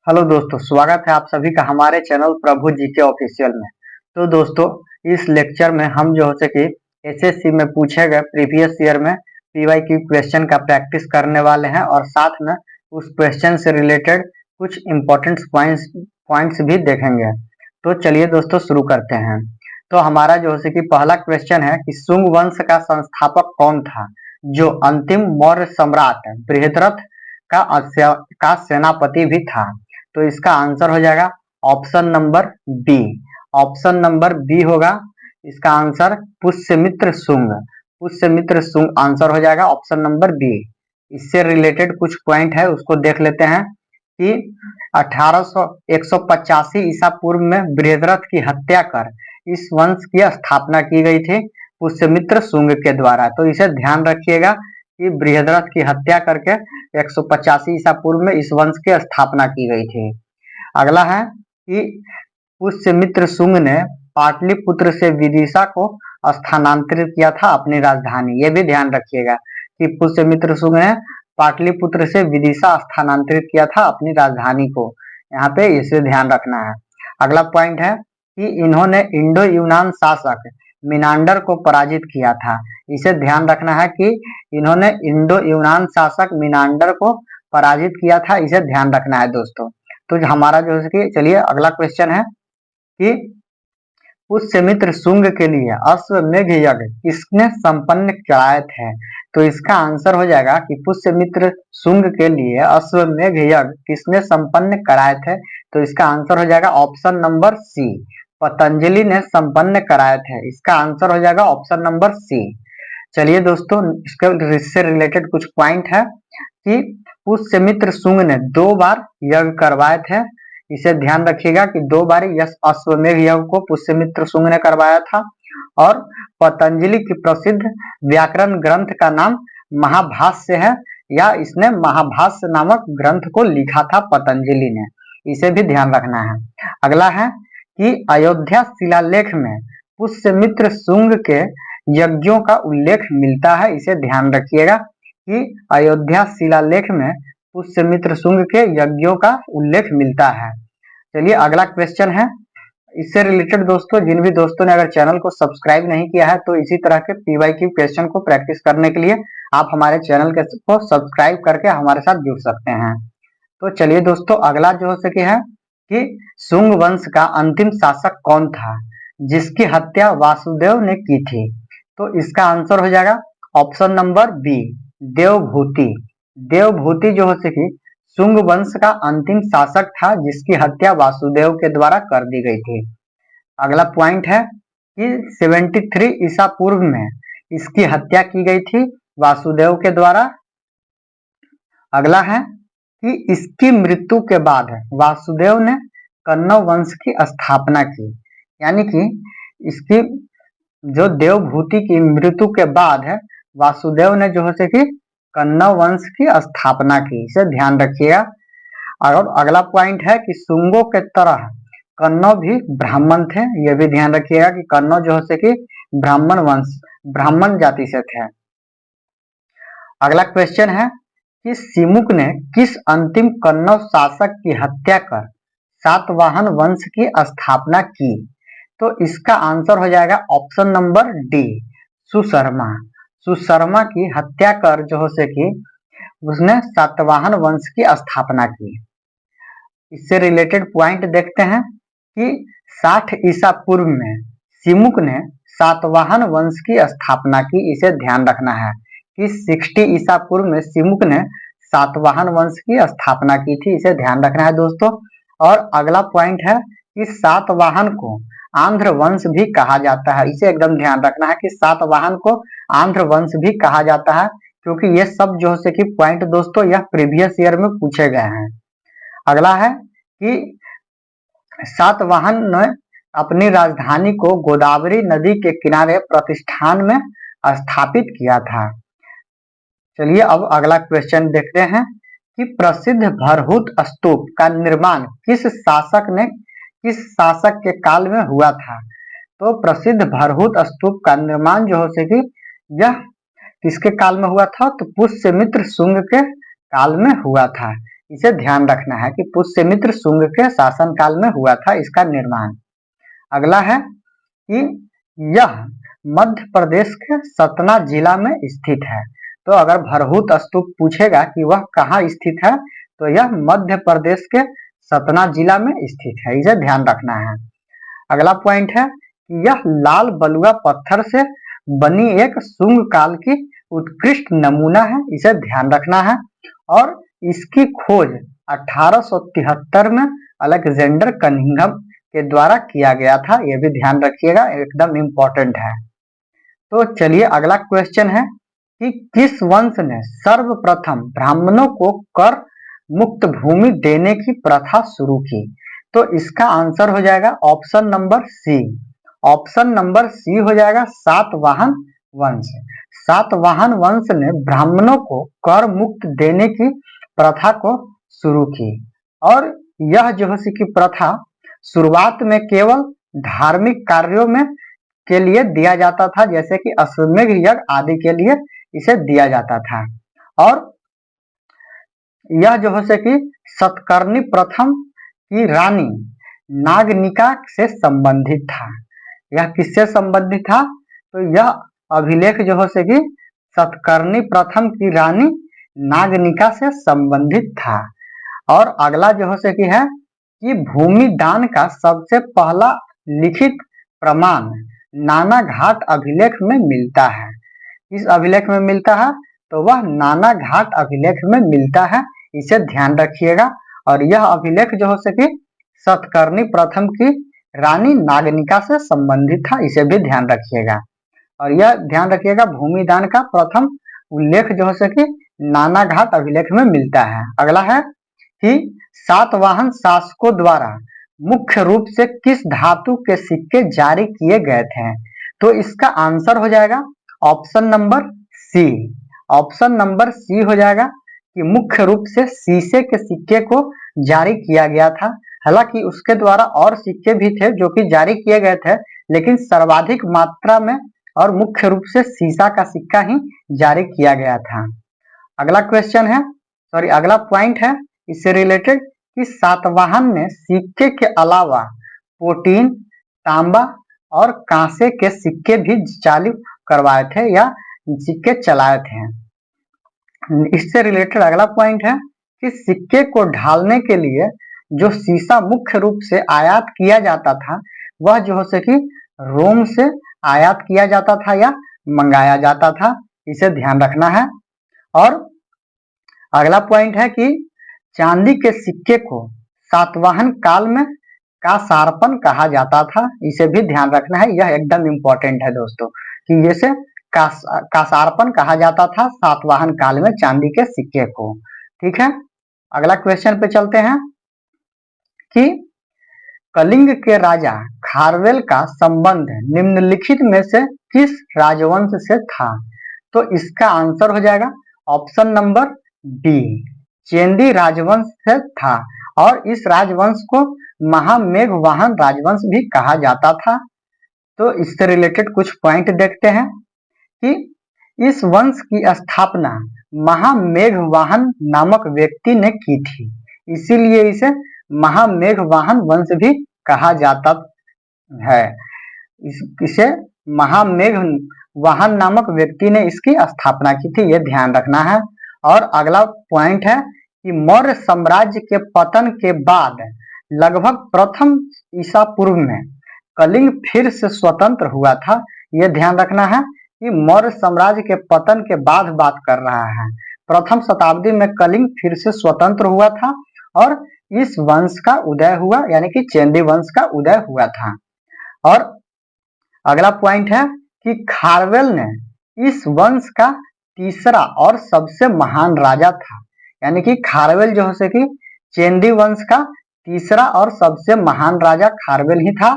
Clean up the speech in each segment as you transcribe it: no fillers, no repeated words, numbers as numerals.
Hello दोस्तों, स्वागत है आप सभी का हमारे चैनल प्रभु जी के ऑफिशियल में। तो दोस्तों, इस लेक्चर में हम जो है कि एसएससी में पूछे गए प्रीवियस ईयर में पीवाईक्यू क्वेश्चन का प्रैक्टिस करने वाले हैं और साथ में उस क्वेश्चन से रिलेटेड कुछ इम्पोर्टेंट पॉइंट्स भी देखेंगे। तो चलिए दोस्तों शुरू करते हैं। तो हमारा जो है कि पहला क्वेश्चन है कि शुंग वंश का संस्थापक कौन था जो अंतिम मौर्य सम्राट बृहद्रथ का सेनापति भी था। तो इसका आंसर हो जाएगा option number B. Option number B होगा इसका आंसर पुष्यमित्र शुंग। पुष्यमित्र शुंग आंसर हो जाएगा ऑप्शन नंबर बी। इससे रिलेटेड कुछ पॉइंट है उसको देख लेते हैं कि 185 ईसा पूर्व में बृहद्रथ की हत्या कर इस वंश की स्थापना की गई थी पुष्यमित्र शुंग के द्वारा। तो इसे ध्यान रखिएगा कि बृहद्रथ की हत्या करके 185 ईसा पूर्व में इस वंश की स्थापना की गई थी। अगला है कि पुष्यमित्र शुंग ने पाटलिपुत्र से विदिशा को स्थानांतरित किया था अपनी राजधानी। ये भी ध्यान रखिएगा कि पुष्यमित्र शुंग ने पाटलिपुत्र से विदिशा स्थानांतरित किया था अपनी राजधानी को। यहाँ पे इसे ध्यान रखना है। अगला पॉइंट है कि इन्होंने इंडो यूनान शासक मिनांडर को पराजित किया था। इसे ध्यान रखना है कि इन्होंने इंडो यूनान शासक मिनांडर को पराजित किया था। इसे ध्यान रखना है दोस्तों। तो हमारा जो है कि चलिए अगला क्वेश्चन है कि पुष्यमित्र शुंग के लिए अश्वमेध यज्ञ किसने संपन्न कराए थे। तो इसका आंसर हो जाएगा कि पुष्यमित्र शुंग के लिए अश्वमेध यज्ञ किसने संपन्न कराए थे। तो इसका आंसर हो जाएगा ऑप्शन नंबर सी, पतंजलि ने संपन्न कराए थे। इसका आंसर हो जाएगा ऑप्शन नंबर सी। चलिए दोस्तों, इससे रिलेटेड कुछ पॉइंट है कि पुष्यमित्र शुंग ने 2 बार यज्ञ करवाए थे। इसे ध्यान रखिएगा कि 2 बार यश अश्वमेध यज्ञ को पुष्यमित्र शुंग ने करवाया था। और पतंजलि की प्रसिद्ध व्याकरण ग्रंथ का नाम महाभाष्य है, या इसने महाभाष्य नामक ग्रंथ को लिखा था पतंजलि ने। इसे भी ध्यान रखना है। अगला है कि अयोध्या शिलालेख में पुष्यमित्र शुंग के यज्ञों का उल्लेख मिलता है। इसे ध्यान रखिएगा कि अयोध्या शिलालेख में पुष्यमित्र शुंग के यज्ञों का उल्लेख मिलता है। चलिए अगला क्वेश्चन है। इससे रिलेटेड दोस्तों, जिन भी दोस्तों ने अगर चैनल को सब्सक्राइब नहीं किया है तो इसी तरह के पीवाईक्यू क्वेश्चन को प्रैक्टिस करने के लिए आप हमारे चैनल को सब्सक्राइब करके हमारे साथ जुड़ सकते हैं। तो चलिए दोस्तों, अगला जो है कि शुंग वंश का अंतिम शासक कौन था जिसकी हत्या वासुदेव ने की थी। तो इसका आंसर हो जाएगा option number B, Devabhuti. Devabhuti जो है कि शुंग वंश का अंतिम शासक था जिसकी हत्या वासुदेव के द्वारा कर दी गई थी। अगला पॉइंट है कि 73 ईसा पूर्व में इसकी हत्या की गई थी वासुदेव के द्वारा। अगला है कि इसकी मृत्यु के बाद वासुदेव ने कन्नव वंश की स्थापना की। यानी कि इसकी जो देवभूति की मृत्यु के बाद है वासुदेव ने जो है कि कन्नव वंश की स्थापना की। इसे ध्यान रखिएगा। और अगला पॉइंट है कि शुंगों के तरह कन्नव भी ब्राह्मण थे। यह भी ध्यान रखिएगा कि कन्नव जो है कि ब्राह्मण वंश, ब्राह्मण जाति से थे। अगला क्वेश्चन है कि सिमुक ने किस अंतिम कन्नव शासक की हत्या कर सातवाहन वंश की स्थापना की। तो इसका आंसर हो जाएगा option number D, Susharma. Susharma की हत्या कर जो है कि उसने सातवाहन वंश की स्थापना की। इससे रिलेटेड पॉइंट देखते हैं कि 60 ईसा पूर्व में सिमुक ने सातवाहन वंश की स्थापना की। इसे ध्यान रखना है कि 60 ईसा पूर्व में सिमुक ने सातवाहन वंश की स्थापना की थी। इसे ध्यान रखना है दोस्तों। और अगला पॉइंट है कि सातवाहन को आंध्र वंश भी कहा जाता है। इसे एकदम ध्यान रखना है कि सातवाहन को आंध्र वंश भी कहा जाता है, क्योंकि ये सब जो है कि पॉइंट दोस्तों यह प्रीवियस ईयर में पूछे गए हैं। अगला है कि सातवाहन ने अपनी राजधानी को गोदावरी नदी के किनारे प्रतिष्ठान में स्थापित किया था। चलिए अब अगला क्वेश्चन देखते हैं कि प्रसिद्ध भरहुत स्तूप का निर्माण किस शासक के काल में हुआ था। तो प्रसिद्ध भरहुत स्तूप का निर्माण जो है कि यह किसके काल में हुआ था। तो पुष्यमित्र शुंग के काल में हुआ था। इसे ध्यान रखना है कि पुष्यमित्र शुंग के शासनकाल में हुआ था इसका निर्माण। अगला है कि यह मध्य प्रदेश के सतना जिला में स्थित है। तो अगर भरहूत स्तूप पूछेगा कि वह कहाँ स्थित है तो यह मध्य प्रदेश के सतना जिला में स्थित है, इसे ध्यान रखना है। अगला पॉइंट है कि यह लाल बलुआ पत्थर से बनी एक शुंग काल की उत्कृष्ट नमूना है, इसे ध्यान रखना है। और इसकी खोज 1873 में अलेक्जेंडर कनिंघम के द्वारा किया गया था, यह भी ध्यान रखिएगा, एकदम इम्पोर्टेंट है। तो चलिए अगला क्वेश्चन है कि किस वंश ने सर्वप्रथम ब्राह्मणों को कर मुक्त भूमि देने की प्रथा शुरू की? तो इसका आंसर हो जाएगा option number C. Option number C हो जाएगा सातवाहन वंश। सातवाहन वंश ने ब्राह्मणों को कर मुक्त देने की प्रथा को शुरू की। और यह जो है कि प्रथा शुरुआत में केवल धार्मिक कार्यों में के लिए दिया जाता था, जैसे कि अश्वमेध यज्ञ आदि के लिए इसे दिया जाता था। और यह जो है कि सतकर्णी प्रथम की रानी नागनिका से संबंधित था। यह किससे संबंधित था? तो यह अभिलेख जो है कि सतकर्णी प्रथम की रानी नागनिका से संबंधित था। और अगला जो है कि भूमि दान का सबसे पहला लिखित प्रमाण नाना घाट अभिलेख में मिलता है। इस अभिलेख में मिलता है तो वह नाना घाट अभिलेख में मिलता है, इसे ध्यान रखिएगा। और यह अभिलेख जो है कि सतकर्णी प्रथम की रानी नागनिका से संबंधित था, इसे भी ध्यान रखिएगा। और यह ध्यान रखिएगा भूमि दान का प्रथम उल्लेख जो है कि नाना घाट अभिलेख में मिलता है। अगला है कि सातवाहन शासकों द्वारा मुख्य रूप से किस धातु के सिक्के जारी किए गए थे? तो इसका आंसर हो जाएगा option number C. Option number C हो जाएगा कि मुख्य रूप से शीशे के सिक्के को जारी किया गया था। हालांकि उसके द्वारा और सिक्के भी थे जो कि जारी किए गए थे, लेकिन सर्वाधिक मात्रा में और मुख्य रूप से शीशा का सिक्का ही जारी किया गया था। अगला क्वेश्चन है, अगला पॉइंट है इससे रिलेटेड कि सातवाहन ने सिक्के के अलावा प्रोटीन, तांबा और कांसे के सिक्के भी चालू करवाए थे या सिक्के चलाए थे। इससे रिलेटेड अगला पॉइंट है कि सिक्के को ढालने के लिए जो शीशा मुख्य रूप से आयात किया जाता था वह जो है कि रोम से आयात किया जाता था या मंगाया जाता था, इसे ध्यान रखना है। और अगला पॉइंट है कि चांदी के सिक्के को सातवाहन काल में कासार्पण कहा जाता था, इसे भी ध्यान रखना है, यह एकदम इम्पोर्टेंट है दोस्तों कि जैसे कासार्पण कहा जाता था सातवाहन काल में चांदी के सिक्के को। ठीक है, अगला क्वेश्चन पे चलते हैं कि कलिंग के राजा खारवेल का संबंध निम्नलिखित में से किस राजवंश से था? तो इसका आंसर हो जाएगा ऑप्शन नंबर डी, चेंदी राजवंश से था। और इस राजवंश को महामेघवाहन राजवंश भी कहा जाता था। तो इससे रिलेटेड कुछ पॉइंट देखते हैं कि इस वंश की स्थापना महामेघवाहन नामक व्यक्ति ने की थी, इसीलिए इसे महामेघवाहन वंश भी कहा जाता है। इसे महामेघवाहन नामक व्यक्ति ने इसकी स्थापना की थी, यह ध्यान रखना है। और अगला पॉइंट है कि मौर्य साम्राज्य के पतन के बाद लगभग प्रथम ईसा पूर्व में कलिंग फिर से स्वतंत्र हुआ था, यह ध्यान रखना है कि मौर्य साम्राज्य के पतन के बाद बात कर रहा है। प्रथम शताब्दी में कलिंग फिर से स्वतंत्र हुआ था और इस वंश का उदय हुआ, यानी कि चेंदी वंश का उदय हुआ था। और अगला पॉइंट है कि खारवेल ने इस वंश का तीसरा और सबसे महान राजा था, यानी कि खारवेल जो है कि चेंदी वंश का तीसरा और सबसे महान राजा खारवेल ही था,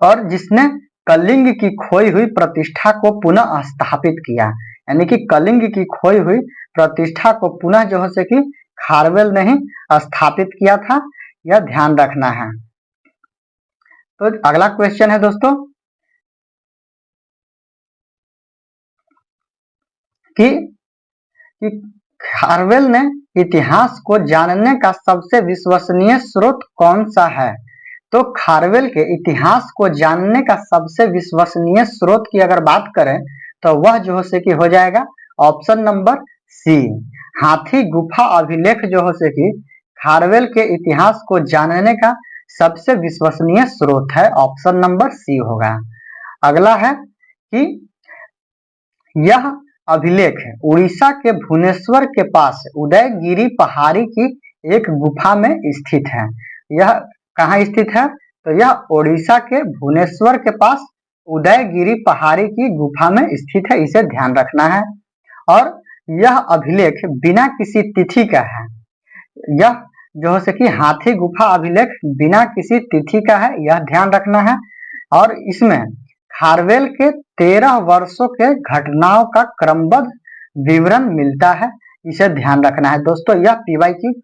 और जिसने कलिंग की खोई हुई प्रतिष्ठा को पुनः स्थापित किया, यानी कि कलिंग की खोई हुई प्रतिष्ठा को पुनः जो है कि खारवेल ने ही स्थापित किया था, यह ध्यान रखना है। तो अगला क्वेश्चन है दोस्तों कि खारवेल ने इतिहास को जानने का सबसे विश्वसनीय स्रोत कौन सा है? तो खारवेल के इतिहास को जानने का सबसे विश्वसनीय स्रोत की अगर बात करें तो वह जो है कि हो जाएगा ऑप्शन नंबर सी, हाथी गुफा अभिलेख जो है कि खारवेल के इतिहास को जानने का सबसे विश्वसनीय स्रोत है, ऑप्शन नंबर सी होगा। अगला है कि यह अभिलेख उड़ीसा के भुवनेश्वर के पास उदयगिरी पहाड़ी की एक गुफा में स्थित है। यह कहाँ स्थित है? तो यह उड़ीसा के भुवनेश्वर के पास उदयगिरी पहाड़ी की गुफा में स्थित है, इसे ध्यान रखना है। और यह अभिलेख बिना किसी तिथि का है। यह जो है कि हाथी गुफा अभिलेख बिना किसी तिथि का है, यह ध्यान रखना है। और इसमें खारवेल के 13 वर्षों के घटनाओं का क्रमबद्ध विवरण मिलता है, इसे ध्यान रखना है दोस्तों। यह पीवाईक्यू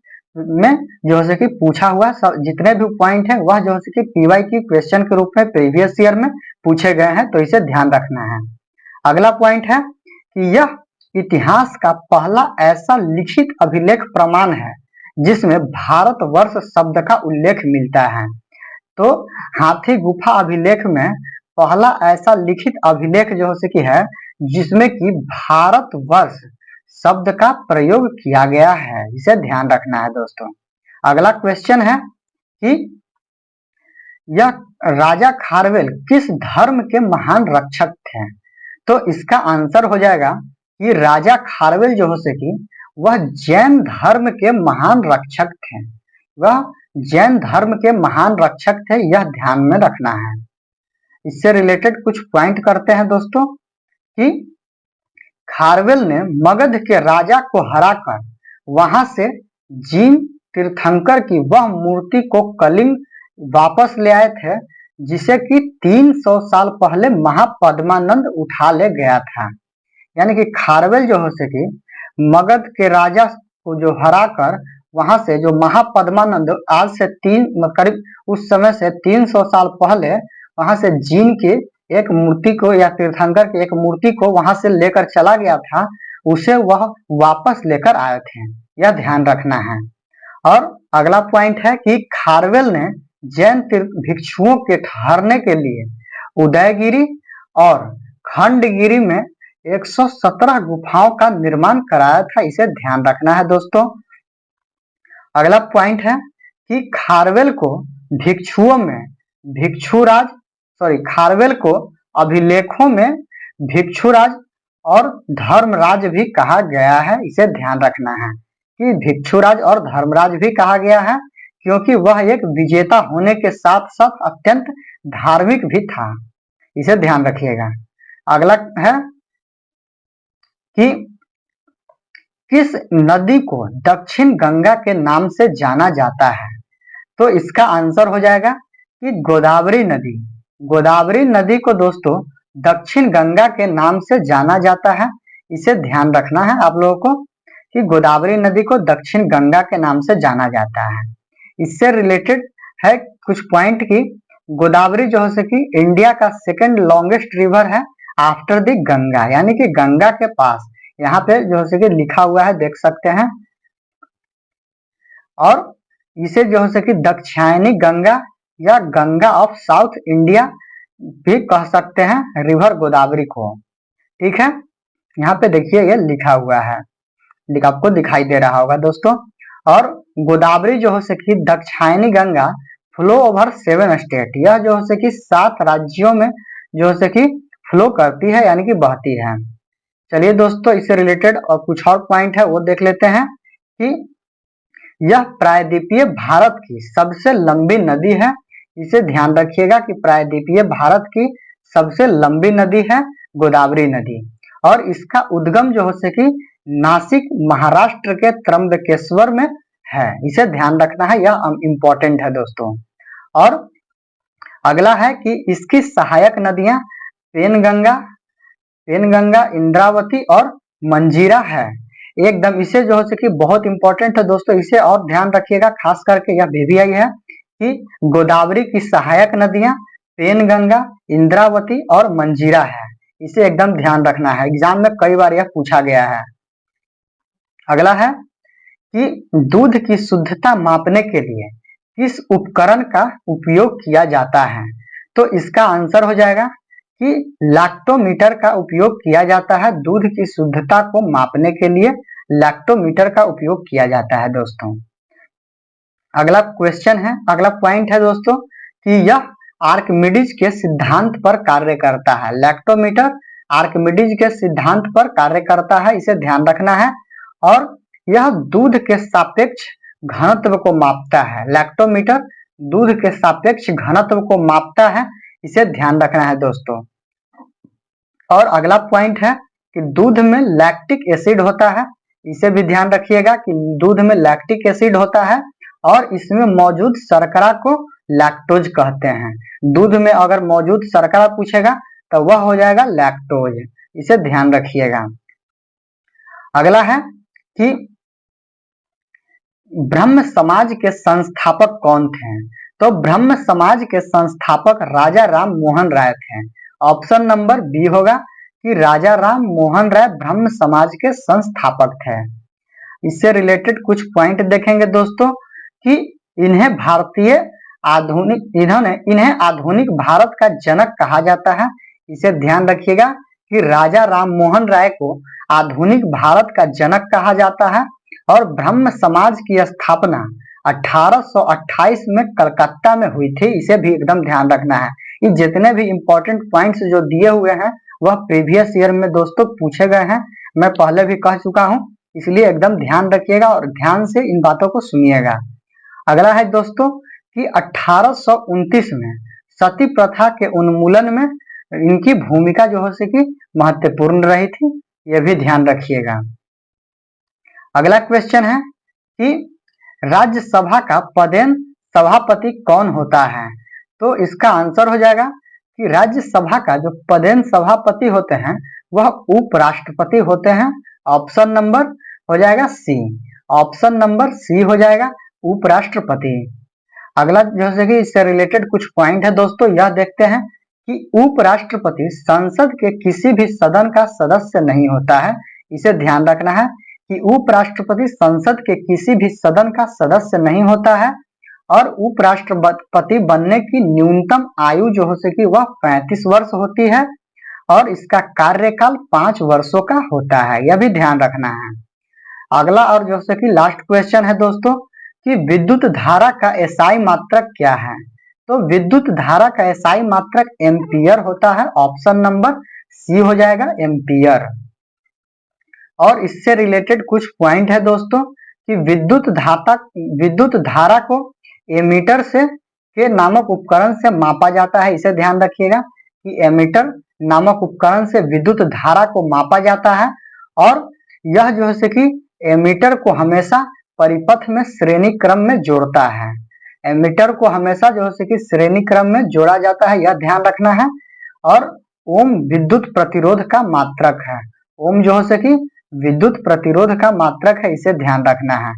में जो है कि पूछा हुआ जितने भी पॉइंट है वह जो है कि पीवाईक्यू क्वेश्चन के रूप में प्रीवियस ईयर में पूछे गए हैं, तो इसे ध्यान रखना है। अगला पॉइंट है कि यह इतिहास का पहला ऐसा लिखित अभिलेख प्रमाण है जिसमें भारतवर्ष शब्द का उल्लेख मिलता है। तो हाथी गुफा अभिलेख में पहला ऐसा लिखित अभिलेख जो है जिसमें कि भारतवर्ष शब्द का प्रयोग किया गया है, इसे ध्यान रखना है दोस्तों। अगला क्वेश्चन है कि यह राजा खारवेल किस धर्म के महान रक्षक थे? तो इसका आंसर हो जाएगा कि राजा खारवेल जो है कि वह जैन धर्म के महान रक्षक थे, वह जैन धर्म के महान रक्षक थे, यह ध्यान में रखना है। इससे रिलेटेड कुछ पॉइंट करते हैं दोस्तों कि खारवेल ने मगध के राजा को हराकर वहां से जीन तीर्थंकर की वह मूर्ति को कलिंग वापस ले आए थे जिसे कि 300 साल पहले महापद्मानंद उठा ले गया था। यानी कि खारवेल जो है कि मगध के राजा को जो हराकर वहां से जो महापद्मानंद आज से करीब उस समय से 300 साल पहले वहां से जीन की एक मूर्ति को या तीर्थंकर की एक मूर्ति को वहां से लेकर चला गया था, उसे वह वापस लेकर आए थे, यह ध्यान रखना है। और अगला पॉइंट है कि खारवेल ने जैन भिक्षुओं के ठहरने के लिए उदयगिरी और खंडगिरी में 117 गुफाओं का निर्माण कराया था, इसे ध्यान रखना है दोस्तों। अगला पॉइंट है कि खारवेल को भिक्षुओं में खारवेल को अभिलेखों में भिक्षुराज और धर्मराज भी कहा गया है, इसे ध्यान रखना है कि भिक्षुराज और धर्मराज भी कहा गया है क्योंकि वह एक विजेता होने के साथ साथ अत्यंत धार्मिक भी था, इसे ध्यान रखिएगा। अगला है कि किस नदी को दक्षिण गंगा के नाम से जाना जाता है? तो इसका आंसर हो जाएगा कि गोदावरी नदी। गोदावरी नदी को दोस्तों दक्षिण गंगा के नाम से जाना जाता है, इसे ध्यान रखना है आप लोगों को कि गोदावरी नदी को दक्षिण गंगा के नाम से जाना जाता है। इससे रिलेटेड है कुछ पॉइंट की गोदावरी जो है कि इंडिया का सेकंड लॉन्गेस्ट रिवर है आफ्टर द गंगा, यानी कि गंगा के पास, यहाँ पे जो है कि लिखा हुआ है देख सकते हैं। और इसे जो है कि दक्षिणी गंगा या गंगा ऑफ साउथ इंडिया भी कह सकते हैं रिवर गोदावरी को, ठीक है। यहाँ पे देखिए ये लिखा हुआ है, आपको दिखाई दे रहा होगा दोस्तों। और गोदावरी जो है कि दक्षिणी गंगा फ्लो ओवर 7 स्टेट, यह जो है कि 7 राज्यों में जो है कि फ्लो करती है यानी कि बहती है। चलिए दोस्तों इससे रिलेटेड और कुछ और पॉइंट है वो देख लेते हैं कि यह प्रायद्वीपीय भारत की सबसे लंबी नदी है, इसे ध्यान रखिएगा कि प्रायद्वीपीय भारत की सबसे लंबी नदी है गोदावरी नदी। और इसका उद्गम जो है कि नासिक महाराष्ट्र के त्र्यंबकेश्वर में है, इसे ध्यान रखना है, यह इंपॉर्टेंट है दोस्तों। और अगला है कि इसकी सहायक नदियां पेनगंगा, इंद्रावती और मंजीरा है एकदम, इसे जो है कि बहुत इंपॉर्टेंट है दोस्तों, इसे और ध्यान रखिएगा, खास करके यह VVI है कि गोदावरी की सहायक नदियां पेनगंगा, इंद्रावती और मंजीरा है, इसे एकदम ध्यान रखना है, एग्जाम में कई बार यह पूछा गया है। अगला है कि दूध की शुद्धता मापने के लिए किस उपकरण का उपयोग किया जाता है। तो इसका आंसर हो जाएगा कि लैक्टोमीटर का उपयोग किया जाता है। दूध की शुद्धता को मापने के लिए लैक्टोमीटर का उपयोग किया जाता है दोस्तों। अगला क्वेश्चन है, अगला पॉइंट है दोस्तों कि यह आर्किमिडीज के सिद्धांत पर कार्य करता है। लैक्टोमीटर आर्किमिडीज के सिद्धांत पर कार्य करता है, इसे ध्यान रखना है। और यह दूध के सापेक्ष घनत्व को मापता है। लैक्टोमीटर दूध के सापेक्ष घनत्व को मापता है, इसे ध्यान रखना है दोस्तों। और अगला पॉइंट है कि दूध में लैक्टिक एसिड होता है, इसे भी ध्यान रखिएगा कि दूध में लैक्टिक एसिड होता है और इसमें मौजूद शर्करा को लैक्टोज कहते हैं। दूध में अगर मौजूद शर्करा पूछेगा तो वह हो जाएगा लैक्टोज, इसे ध्यान रखिएगा। अगला है कि ब्रह्म समाज के संस्थापक कौन थे। तो ब्रह्म समाज के संस्थापक राजा राम मोहन राय थे। ऑप्शन नंबर बी होगा कि राजा राम मोहन राय ब्रह्म समाज के संस्थापक थे। इससे रिलेटेड कुछ पॉइंट देखेंगे दोस्तों कि इन्हें आधुनिक भारत का जनक कहा जाता है, इसे ध्यान रखिएगा कि राजा राम मोहन राय को आधुनिक भारत का जनक कहा जाता है। और ब्रह्म समाज की स्थापना 1828 में कलकत्ता में हुई थी, इसे भी एकदम ध्यान रखना है। ये जितने भी इंपॉर्टेंट पॉइंट्स जो दिए हुए हैं वह प्रीवियस ईयर में दोस्तों पूछे गए हैं, मैं पहले भी कह चुका हूं, इसलिए एकदम ध्यान रखिएगा और ध्यान से इन बातों को सुनिएगा। अगला है दोस्तों कि 1829 में सती प्रथा के उन्मूलन में इनकी भूमिका जो हो सकी महत्वपूर्ण रही थी, यह भी ध्यान रखिएगा। अगला क्वेश्चन है कि राज्यसभा का पदेन सभापति कौन होता है। तो इसका आंसर हो जाएगा कि राज्यसभा का जो पदेन सभापति होते हैं वह उपराष्ट्रपति होते हैं। ऑप्शन नंबर हो जाएगा सी, ऑप्शन नंबर सी हो जाएगा उपराष्ट्रपति। अगला जैसे कि इससे रिलेटेड कुछ पॉइंट है दोस्तों, यह देखते हैं कि उपराष्ट्रपति संसद के किसी भी सदन का सदस्य नहीं होता है, इसे ध्यान रखना है कि उपराष्ट्रपति संसद के किसी भी सदन का सदस्य नहीं होता है। और उपराष्ट्रपति बनने की न्यूनतम आयु जो हो सके वह 35 वर्ष होती है और इसका कार्यकाल 5 वर्षों का होता है, यह भी ध्यान रखना है। अगला और जो कि लास्ट क्वेश्चन है दोस्तों कि विद्युत धारा का एसआई मात्रक क्या है। तो विद्युत धारा का एसआई मात्रक एम्पियर होता है। ऑप्शन नंबर सी हो जाएगा एम्पियर। और इससे रिलेटेड कुछ पॉइंट है दोस्तों कि विद्युत धारा को एमीटर से के नामक उपकरण से मापा जाता है, इसे ध्यान रखिएगा कि एमीटर नामक उपकरण से विद्युत धारा को मापा जाता है। और यह जो है कि एमीटर को हमेशा परिपथ में श्रेणी क्रम में जोड़ता है। एमीटर को हमेशा जो है कि श्रेणी क्रम में जोड़ा जाता है, यह ध्यान रखना है। और ओम विद्युत प्रतिरोध का मात्रक है। ओम जो है कि विद्युत प्रतिरोध का मात्रक है, इसे ध्यान रखना है।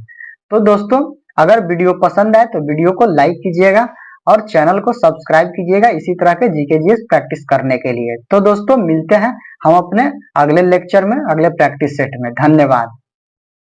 तो दोस्तों अगर वीडियो पसंद आए तो वीडियो को लाइक कीजिएगा और चैनल को सब्सक्राइब कीजिएगा इसी तरह के जीके जीएस प्रैक्टिस करने के लिए। तो दोस्तों मिलते हैं हम अपने अगले लेक्चर में, अगले प्रैक्टिस सेट में। धन्यवाद।